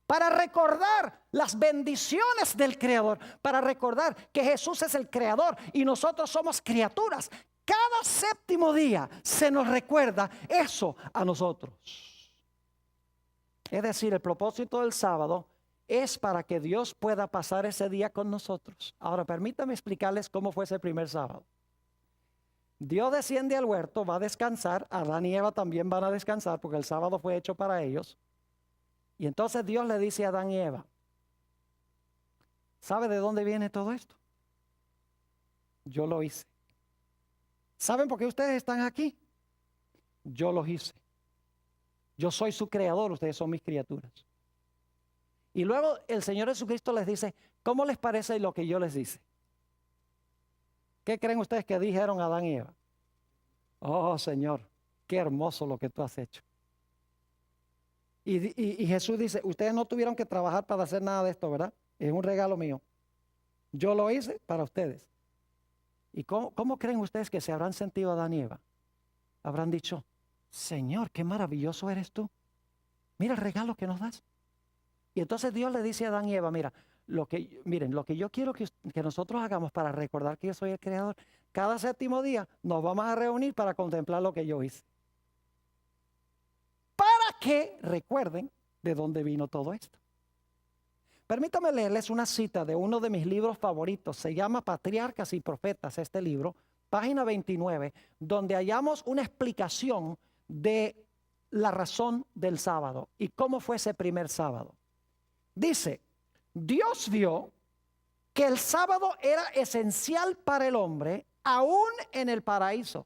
para recordar las bendiciones del Creador, para recordar que Jesús es el Creador y nosotros somos criaturas. Cada séptimo día se nos recuerda eso a nosotros. Es decir, el propósito del sábado es para que Dios pueda pasar ese día con nosotros. Ahora, permítanme explicarles cómo fue ese primer sábado. Dios desciende al huerto, va a descansar. Adán y Eva también van a descansar porque el sábado fue hecho para ellos. Y entonces Dios le dice a Adán y Eva, ¿sabe de dónde viene todo esto? Yo lo hice. ¿Saben por qué ustedes están aquí? Yo los hice. Yo soy su creador, ustedes son mis criaturas. Y luego el Señor Jesucristo les dice, ¿cómo les parece lo que yo les hice? ¿Qué creen ustedes que dijeron Adán y Eva? Oh, Señor, qué hermoso lo que tú has hecho. Y Jesús dice, ustedes no tuvieron que trabajar para hacer nada de esto, ¿verdad? Es un regalo mío. Yo lo hice para ustedes. ¿Y cómo creen ustedes que se habrán sentido Adán y Eva? Habrán dicho, Señor, qué maravilloso eres tú. Mira el regalo que nos das. Y entonces Dios le dice a Adán y Eva, miren, lo que yo quiero que nosotros hagamos para recordar que yo soy el Creador, cada séptimo día nos vamos a reunir para contemplar lo que yo hice. Para que recuerden de dónde vino todo esto. Permítanme leerles una cita de uno de mis libros favoritos. Se llama Patriarcas y Profetas, este libro, página 29, donde hallamos una explicación de la razón del sábado y cómo fue ese primer sábado. Dice, Dios vio que el sábado era esencial para el hombre, aún en el paraíso.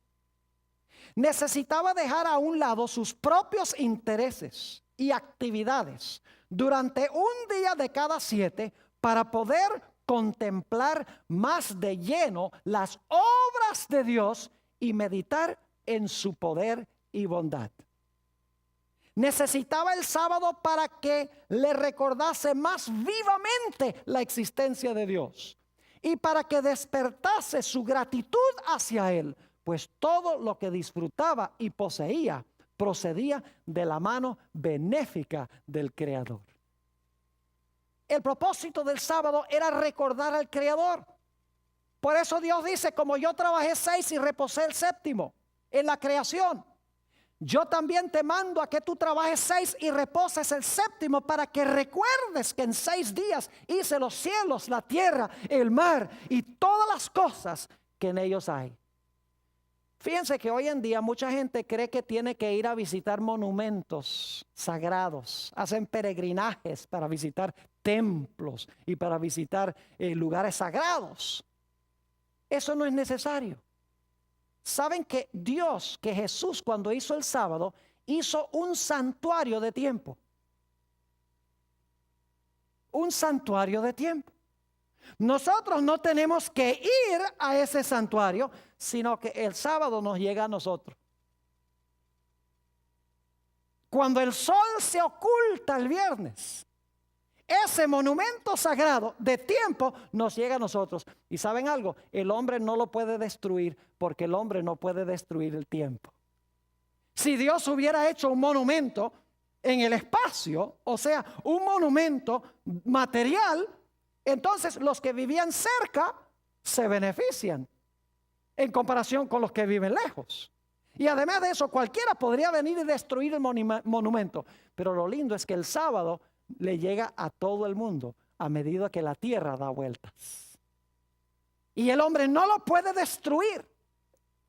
Necesitaba dejar a un lado sus propios intereses y actividades durante un día de cada 7 para poder contemplar más de lleno las obras de Dios y meditar en su poder y bondad. Necesitaba el sábado para que le recordase más vivamente la existencia de Dios y para que despertase su gratitud hacia Él, pues todo lo que disfrutaba y poseía procedía de la mano benéfica del Creador. El propósito del sábado era recordar al Creador. Por eso Dios dice, como yo trabajé 6 y reposé el séptimo en la creación, yo también te mando a que tú trabajes 6 y reposes el séptimo para que recuerdes que en 6 días hice los cielos, la tierra, el mar y todas las cosas que en ellos hay. Fíjense que hoy en día mucha gente cree que tiene que ir a visitar monumentos sagrados. Hacen peregrinajes para visitar templos y para visitar lugares sagrados. Eso no es necesario. Saben que Dios, que Jesús cuando hizo el sábado, hizo un santuario de tiempo. Un santuario de tiempo. Nosotros no tenemos que ir a ese santuario, sino que el sábado nos llega a nosotros. Cuando el sol se oculta el viernes, ese monumento sagrado de tiempo nos llega a nosotros. Y ¿saben algo? El hombre no lo puede destruir porque el hombre no puede destruir el tiempo. Si Dios hubiera hecho un monumento en el espacio, o sea, un monumento material, entonces los que vivían cerca se benefician en comparación con los que viven lejos. Y además de eso, cualquiera podría venir y destruir el monumento. Pero lo lindo es que el sábado le llega a todo el mundo a medida que la tierra da vueltas. Y el hombre no lo puede destruir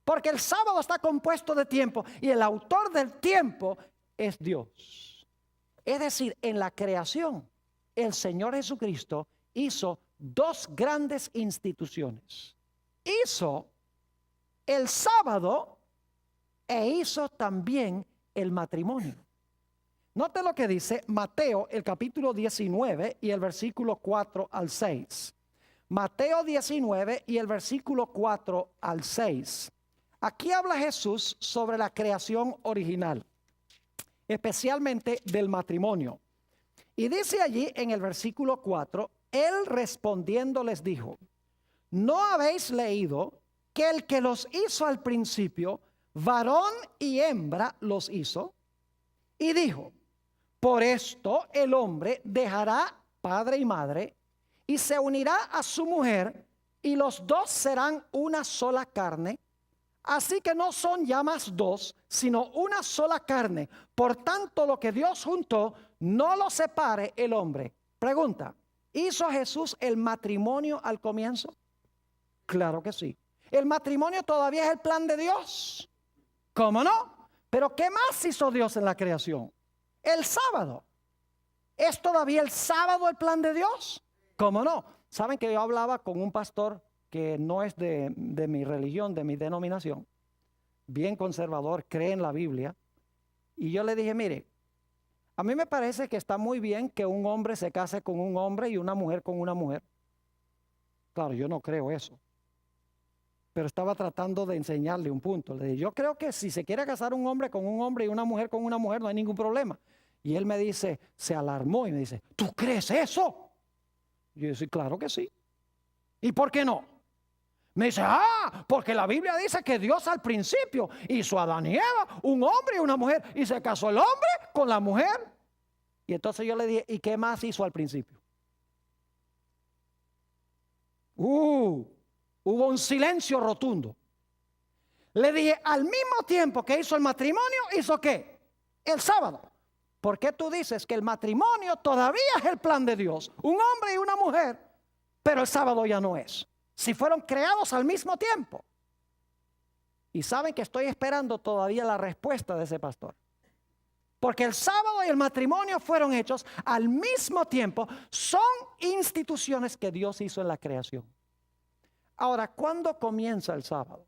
porque el sábado está compuesto de tiempo y el autor del tiempo es Dios. Es decir, en la creación, el Señor Jesucristo hizo 2 grandes instituciones. Hizo el sábado e hizo también el matrimonio. Note lo que dice Mateo, el capítulo 19 y el versículo 4 al 6. Mateo 19 y el versículo 4 al 6. Aquí habla Jesús sobre la creación original. especialmente del matrimonio. Y dice allí en el versículo 4, él respondiendo les dijo, ¿no habéis leído que el que los hizo al principio, varón y hembra los hizo? Y dijo, por esto el hombre dejará padre y madre y se unirá a su mujer y los dos serán una sola carne. Así que no son ya más dos, sino una sola carne. Por tanto, lo que Dios juntó, no lo separe el hombre. Pregunta, ¿hizo Jesús el matrimonio al comienzo? Claro que sí. ¿El matrimonio todavía es el plan de Dios? ¿Cómo no? Pero ¿qué más hizo Dios en la creación? El sábado. ¿Es todavía el sábado el plan de Dios? ¿Cómo no? Saben que yo hablaba con un pastor que no es de mi religión, de mi denominación, bien conservador, cree en la Biblia. Y yo le dije, mire, a mí me parece que está muy bien que un hombre se case con un hombre y una mujer con una mujer. Claro, yo no creo eso. Pero estaba tratando de enseñarle un punto. Le dije, yo creo que si se quiere casar un hombre con un hombre y una mujer con una mujer, no hay ningún problema. Y él me dice, se alarmó y me dice, ¿tú crees eso? Y yo dije, claro que sí. ¿Y por qué no? Me dice, porque la Biblia dice que Dios al principio hizo a Adán y Eva, un hombre y una mujer, y se casó el hombre con la mujer. Y entonces yo le dije, ¿y qué más hizo al principio? Hubo un silencio rotundo. Le dije, al mismo tiempo que hizo el matrimonio, ¿hizo qué? El sábado. ¿Por qué tú dices que el matrimonio todavía es el plan de Dios? Un hombre y una mujer, pero el sábado ya no es. Si fueron creados al mismo tiempo. Y saben que estoy esperando todavía la respuesta de ese pastor. Porque el sábado y el matrimonio fueron hechos al mismo tiempo. Son instituciones que Dios hizo en la creación. Ahora, ¿cuándo comienza el sábado?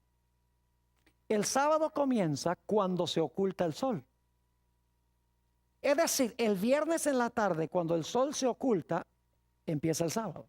El sábado comienza cuando se oculta el sol. Es decir, el viernes en la tarde, cuando el sol se oculta, empieza el sábado.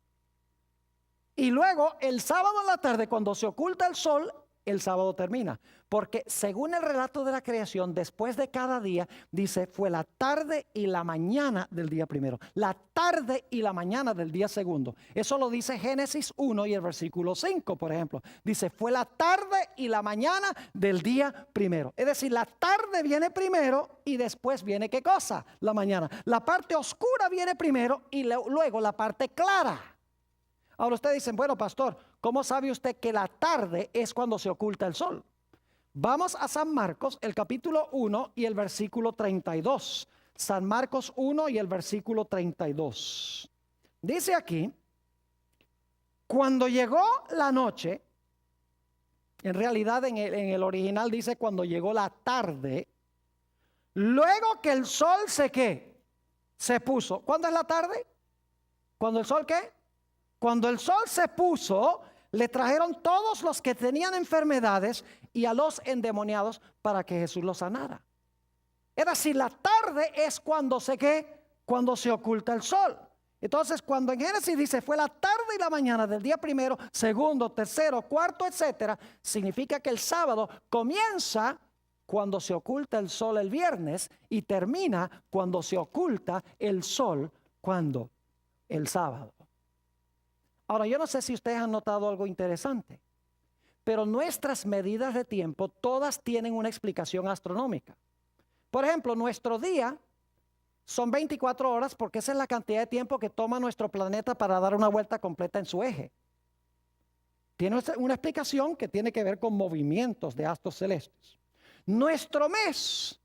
Y luego el sábado en la tarde, cuando se oculta el sol, el sábado termina. Porque según el relato de la creación, después de cada día, dice, fue la tarde y la mañana del día primero. La tarde y la mañana del día segundo. Eso lo dice Génesis 1 y el versículo 5, por ejemplo. Dice, fue la tarde y la mañana del día primero. Es decir, la tarde viene primero y después viene ¿qué cosa? La mañana. La parte oscura viene primero y luego la parte clara. Ahora ustedes dicen, bueno, pastor, ¿cómo sabe usted que la tarde es cuando se oculta el sol? Vamos a San Marcos, el capítulo 1 y el versículo 32. San Marcos 1 y el versículo 32. Dice aquí, cuando llegó la noche, en realidad en el original dice cuando llegó la tarde, luego que el sol se puso. ¿Cuándo es la tarde? ¿Cuándo el sol qué? Cuando el sol se puso, le trajeron todos los que tenían enfermedades y a los endemoniados para que Jesús los sanara. Es decir, la tarde es cuando cuando se oculta el sol. Entonces, cuando en Génesis dice fue la tarde y la mañana del día primero, segundo, tercero, cuarto, etcétera, significa que el sábado comienza cuando se oculta el sol el viernes y termina cuando se oculta el sol cuando el sábado. Ahora, yo no sé si ustedes han notado algo interesante, pero nuestras medidas de tiempo todas tienen una explicación astronómica. Por ejemplo, nuestro día son 24 horas porque esa es la cantidad de tiempo que toma nuestro planeta para dar una vuelta completa en su eje. Tiene una explicación que tiene que ver con movimientos de astros celestes. Nuestro mes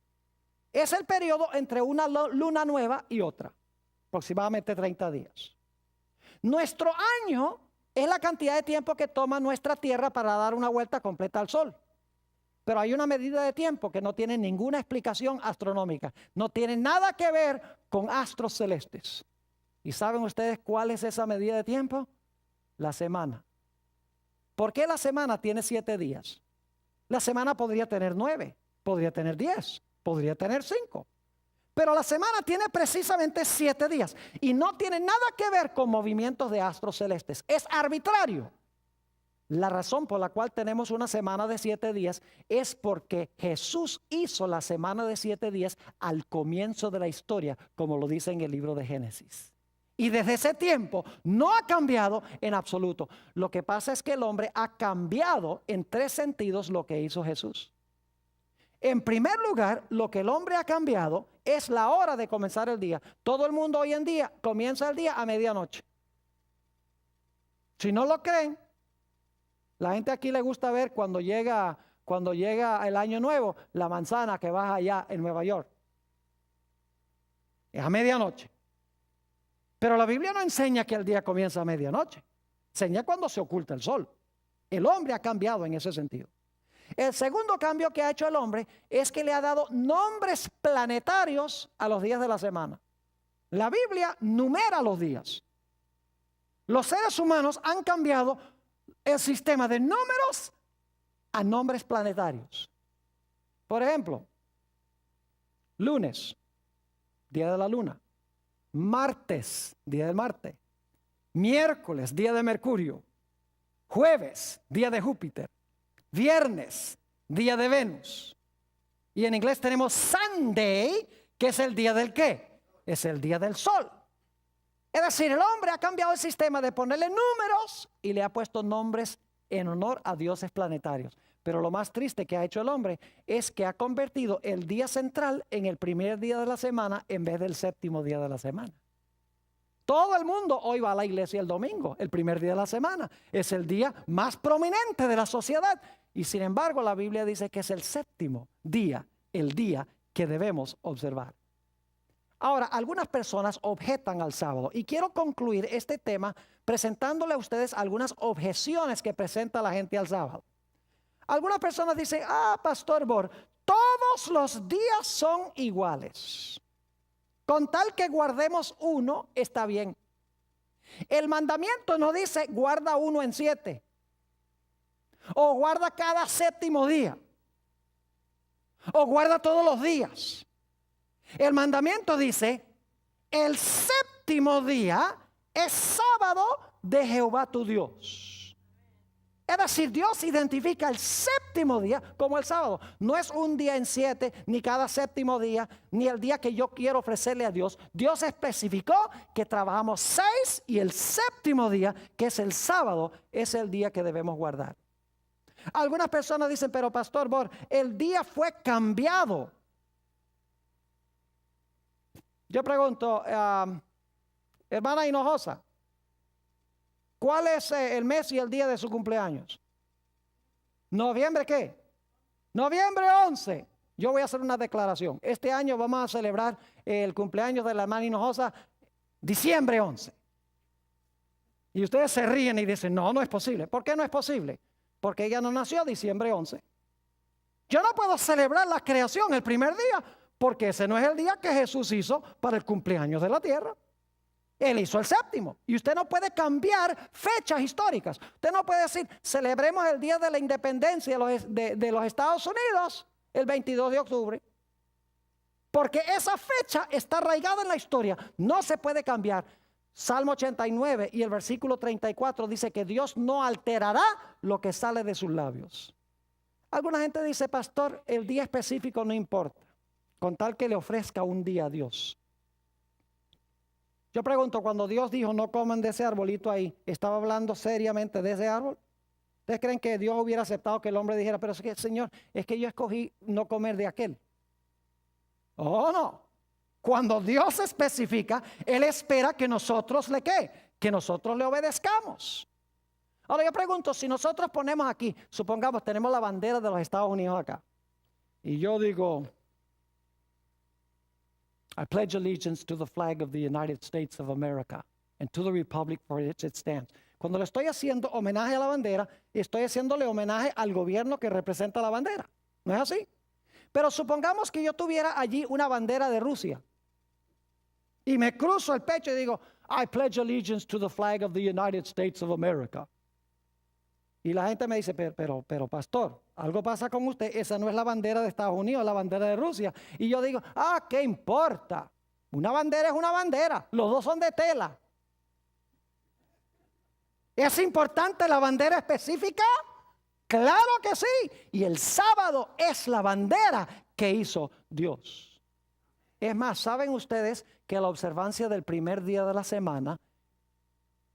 es el periodo entre una luna nueva y otra, aproximadamente 30 días. Nuestro año es la cantidad de tiempo que toma nuestra Tierra para dar una vuelta completa al Sol. Pero hay una medida de tiempo que no tiene ninguna explicación astronómica. No tiene nada que ver con astros celestes. ¿Y saben ustedes cuál es esa medida de tiempo? La semana. ¿Por qué la semana tiene 7 días? La semana podría tener 9, podría tener 10, podría tener 5. Pero la semana tiene precisamente 7 días y no tiene nada que ver con movimientos de astros celestes. Es arbitrario. La razón por la cual tenemos una semana de 7 días es porque Jesús hizo la semana de 7 días al comienzo de la historia, como lo dice en el libro de Génesis. Y desde ese tiempo no ha cambiado en absoluto. Lo que pasa es que el hombre ha cambiado en 3 sentidos lo que hizo Jesús. En primer lugar, lo que el hombre ha cambiado es la hora de comenzar el día. Todo el mundo hoy en día comienza el día a medianoche. Si no lo creen, la gente aquí le gusta ver cuando llega el año nuevo, la manzana que baja allá en Nueva York. Es a medianoche. Pero la Biblia no enseña que el día comienza a medianoche. Enseña cuando se oculta el sol. El hombre ha cambiado en ese sentido. El segundo cambio que ha hecho el hombre es que le ha dado nombres planetarios a los días de la semana. La Biblia numera los días. Los seres humanos han cambiado el sistema de números a nombres planetarios. Por ejemplo, lunes, día de la luna. Martes, día de Marte. Miércoles, día de Mercurio. Jueves, día de Júpiter. Viernes, día de Venus. Y en inglés tenemos Sunday, que es el día del ¿qué? Es el día del sol. Es decir, el hombre ha cambiado el sistema de ponerle números y le ha puesto nombres en honor a dioses planetarios. Pero lo más triste que ha hecho el hombre es que ha convertido el día central en el primer día de la semana en vez del séptimo día de la semana. Todo el mundo hoy va a la iglesia el domingo, el primer día de la semana. Es el día más prominente de la sociedad. Y sin embargo, la Biblia dice que es el séptimo día, el día que debemos observar. Ahora, algunas personas objetan al sábado y quiero concluir este tema presentándole a ustedes algunas objeciones que presenta la gente al sábado. Algunas personas dicen, Pastor Bor, todos los días son iguales. Con tal que guardemos uno, está bien. El mandamiento no dice guarda uno en 7 o guarda cada séptimo día o guarda todos los días. El mandamiento dice, el séptimo día es sábado de Jehová tu Dios. Es decir, Dios identifica el séptimo día como el sábado. No es un día en 7, ni cada séptimo día, ni el día que yo quiero ofrecerle a Dios. Dios especificó que trabajamos 6 y el séptimo día, que es el sábado, es el día que debemos guardar. Algunas personas dicen, pero Pastor Bor, el día fue cambiado. Yo pregunto, hermana Hinojosa, ¿cuál es el mes y el día de su cumpleaños? ¿Noviembre qué? Noviembre 11. Yo voy a hacer una declaración. Este año vamos a celebrar el cumpleaños de la hermana Hinojosa diciembre 11. Y ustedes se ríen y dicen, no, no es posible. ¿Por qué no es posible? Porque ella no nació diciembre 11. Yo no puedo celebrar la creación el primer día, porque ese no es el día que Jesús hizo para el cumpleaños de la tierra. Él hizo el séptimo. Y usted no puede cambiar fechas históricas. Usted no puede decir, celebremos el día de la independencia de los Estados Unidos el 22 de octubre. Porque esa fecha está arraigada en la historia. No se puede cambiar. Salmo 89 y el versículo 34 dice que Dios no alterará lo que sale de sus labios. Alguna gente dice, pastor, el día específico no importa, con tal que le ofrezca un día a Dios. Yo pregunto, cuando Dios dijo no coman de ese arbolito ahí, ¿estaba hablando seriamente de ese árbol? ¿Ustedes creen que Dios hubiera aceptado que el hombre dijera, pero es que Señor, es que yo escogí no comer de aquel? Oh, no. Cuando Dios especifica, Él espera que nosotros le ¿qué? Que nosotros le obedezcamos. Ahora yo pregunto, si nosotros ponemos aquí, supongamos tenemos la bandera de los Estados Unidos acá, y yo digo, I pledge allegiance to the flag of the United States of America and to the republic for which it stands. Cuando le estoy haciendo homenaje a la bandera, estoy haciéndole homenaje al gobierno que representa la bandera. ¿No es así? Pero supongamos que yo tuviera allí una bandera de Rusia y me cruzo el pecho y digo, I pledge allegiance to the flag of the United States of America. Y la gente me dice, pero pastor, algo pasa con usted, esa no es la bandera de Estados Unidos, es la bandera de Rusia. Y yo digo, ¿qué importa? Una bandera es una bandera, los dos son de tela. ¿Es importante la bandera específica? Claro que sí. Y el sábado es la bandera que hizo Dios. Es más, ¿saben ustedes que la observancia del primer día de la semana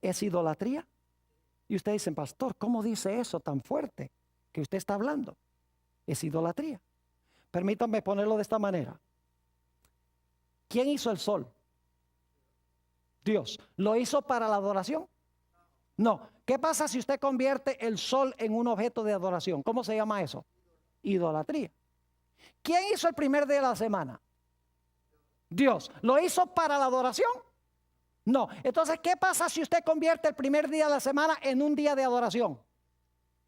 es idolatría? Y ustedes dicen, pastor, ¿cómo dice eso tan fuerte que usted está hablando? Es idolatría. Permítanme ponerlo de esta manera. ¿Quién hizo el sol? Dios. ¿Lo hizo para la adoración? No. ¿Qué pasa si usted convierte el sol en un objeto de adoración? ¿Cómo se llama eso? Idolatría. ¿Quién hizo el primer día de la semana? Dios. ¿Lo hizo para la adoración? No. Entonces, ¿qué pasa si usted convierte el primer día de la semana en un día de adoración?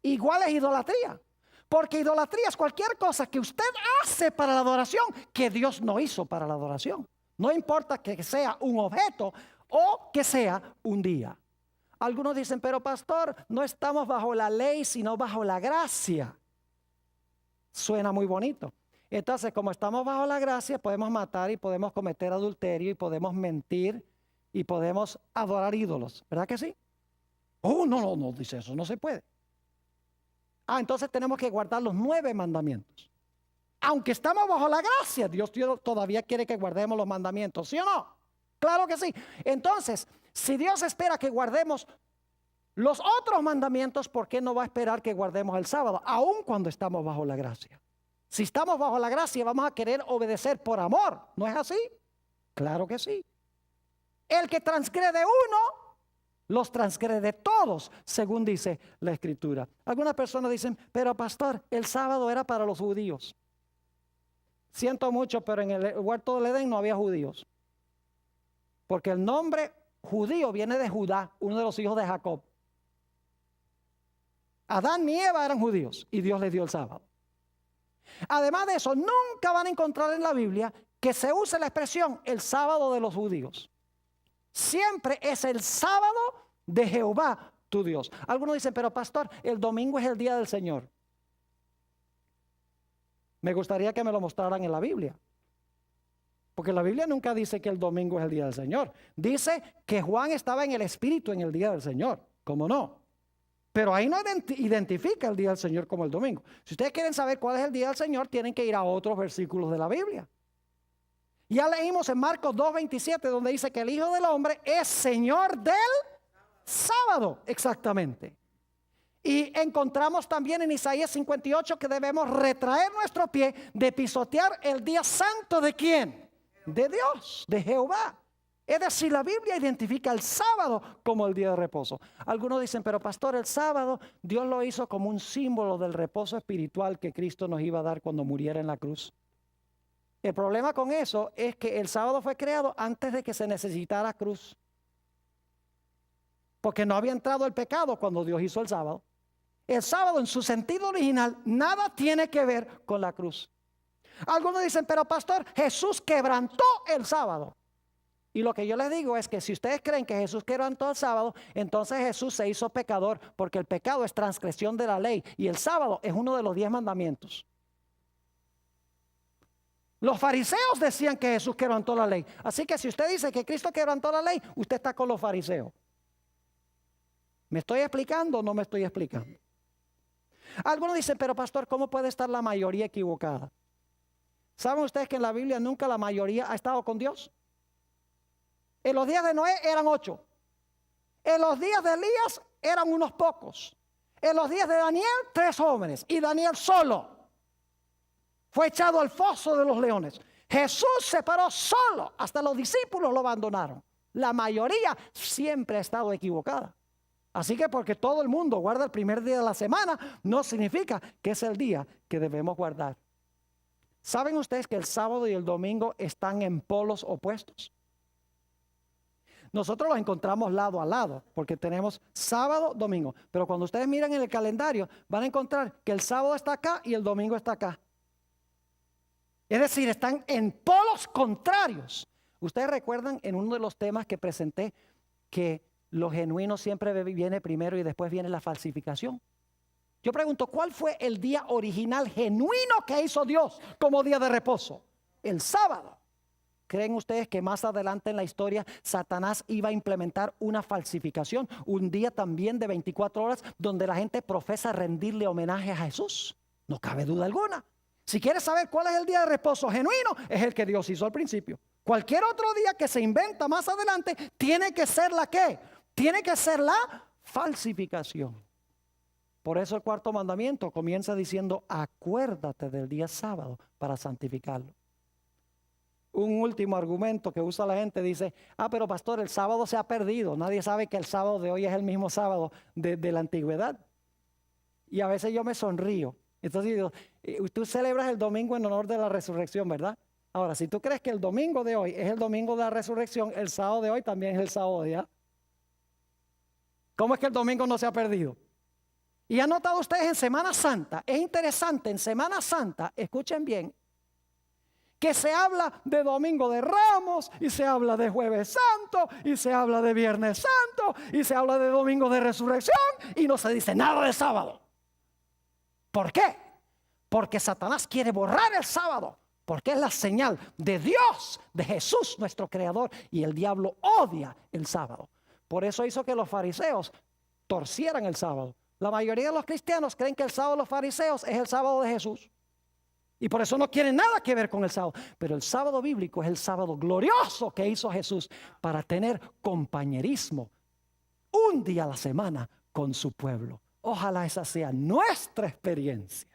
Igual es idolatría. Porque idolatría es cualquier cosa que usted hace para la adoración que Dios no hizo para la adoración. No importa que sea un objeto o que sea un día. Algunos dicen, pero pastor, no estamos bajo la ley, sino bajo la gracia. Suena muy bonito. Entonces, como estamos bajo la gracia, podemos matar y podemos cometer adulterio y podemos mentir y podemos adorar ídolos. ¿Verdad que sí? Oh, no, dice eso, no se puede. Entonces tenemos que guardar los 9 mandamientos. Aunque estamos bajo la gracia, Dios todavía quiere que guardemos los mandamientos, ¿sí o no? Claro que sí. Entonces, si Dios espera que guardemos los otros mandamientos, ¿por qué no va a esperar que guardemos el sábado? Aun cuando estamos bajo la gracia. Si estamos bajo la gracia, vamos a querer obedecer por amor. ¿No es así? Claro que sí. El que transgrede uno, los transgrede todos, según dice la Escritura. Algunas personas dicen, pero pastor, el sábado era para los judíos. Siento mucho, pero en el huerto del Edén no había judíos. Porque el nombre judío viene de Judá, uno de los hijos de Jacob. Adán y Eva eran judíos y Dios les dio el sábado. Además de eso, nunca van a encontrar en la Biblia que se use la expresión el sábado de los judíos. Siempre es el sábado de Jehová tu Dios. Algunos dicen, pero pastor, el domingo es el día del Señor. Me gustaría que me lo mostraran en la Biblia. Porque la Biblia nunca dice que el domingo es el día del Señor. Dice que Juan estaba en el Espíritu en el día del Señor. ¿Cómo no? Pero ahí no identifica el día del Señor como el domingo. Si ustedes quieren saber cuál es el día del Señor, tienen que ir a otros versículos de la Biblia. Ya leímos en Marcos 2:27 donde dice que el Hijo del Hombre es Señor del sábado. Exactamente. Y encontramos también en Isaías 58 que debemos retraer nuestro pie de pisotear el día santo ¿de quién? De Dios, de Jehová. Es decir, la Biblia identifica el sábado como el día de reposo. Algunos dicen, pero pastor, el sábado Dios lo hizo como un símbolo del reposo espiritual que Cristo nos iba a dar cuando muriera en la cruz. El problema con eso es que el sábado fue creado antes de que se necesitara cruz. Porque no había entrado el pecado cuando Dios hizo el sábado. El sábado en su sentido original nada tiene que ver con la cruz. Algunos dicen, pero pastor, Jesús quebrantó el sábado. Y lo que yo les digo es que si ustedes creen que Jesús quebrantó el sábado, entonces Jesús se hizo pecador, porque el pecado es transgresión de la ley y el sábado es uno de los 10 mandamientos. Los fariseos decían que Jesús quebrantó la ley. Así que si usted dice que Cristo quebrantó la ley, usted está con los fariseos. ¿Me estoy explicando o no me estoy explicando? Algunos dicen, pero pastor, ¿cómo puede estar la mayoría equivocada? ¿Saben ustedes que en la Biblia nunca la mayoría ha estado con Dios? En los días de Noé eran 8. En los días de Elías eran unos pocos. En los días de Daniel, 3 jóvenes. Y Daniel solo fue echado al foso de los leones. Jesús se paró solo. Hasta los discípulos lo abandonaron. La mayoría siempre ha estado equivocada. Así que porque todo el mundo guarda el primer día de la semana, no significa que es el día que debemos guardar. ¿Saben ustedes que el sábado y el domingo están en polos opuestos? Nosotros los encontramos lado a lado, porque tenemos sábado, domingo. Pero cuando ustedes miran en el calendario, van a encontrar que el sábado está acá y el domingo está acá. Es decir, están en polos contrarios. Ustedes recuerdan en uno de los temas que presenté que lo genuino siempre viene primero y después viene la falsificación. Yo pregunto, ¿cuál fue el día original genuino que hizo Dios como día de reposo? El sábado. ¿Creen ustedes que más adelante en la historia Satanás iba a implementar una falsificación? Un día también de 24 horas donde la gente profesa rendirle homenaje a Jesús. No cabe duda alguna. Si quieres saber cuál es el día de reposo genuino, es el que Dios hizo al principio. Cualquier otro día que se inventa más adelante tiene que ser la ¿qué? Tiene que ser la falsificación. Por eso el cuarto mandamiento comienza diciendo: acuérdate del día sábado para santificarlo. Un último argumento que usa la gente dice: pero pastor, el sábado se ha perdido. Nadie sabe que el sábado de hoy es el mismo sábado de la antigüedad. Y a veces yo me sonrío. Entonces digo, tú celebras el domingo en honor de la resurrección, ¿verdad? Ahora, si tú crees que el domingo de hoy es el domingo de la resurrección, el sábado de hoy también es el sábado de ya. ¿Cómo es que el domingo no se ha perdido? Y han notado ustedes en Semana Santa, es interesante, en Semana Santa, escuchen bien, que se habla de Domingo de Ramos, y se habla de Jueves Santo, y se habla de Viernes Santo, y se habla de Domingo de Resurrección, y no se dice nada de sábado. ¿Por qué? Porque Satanás quiere borrar el sábado, porque es la señal de Dios, de Jesús nuestro Creador, y el diablo odia el sábado. Por eso hizo que los fariseos torcieran el sábado. La mayoría de los cristianos creen que el sábado de los fariseos es el sábado de Jesús. Y por eso no quieren nada que ver con el sábado. Pero el sábado bíblico es el sábado glorioso que hizo Jesús para tener compañerismo un día a la semana con su pueblo. Ojalá esa sea nuestra experiencia.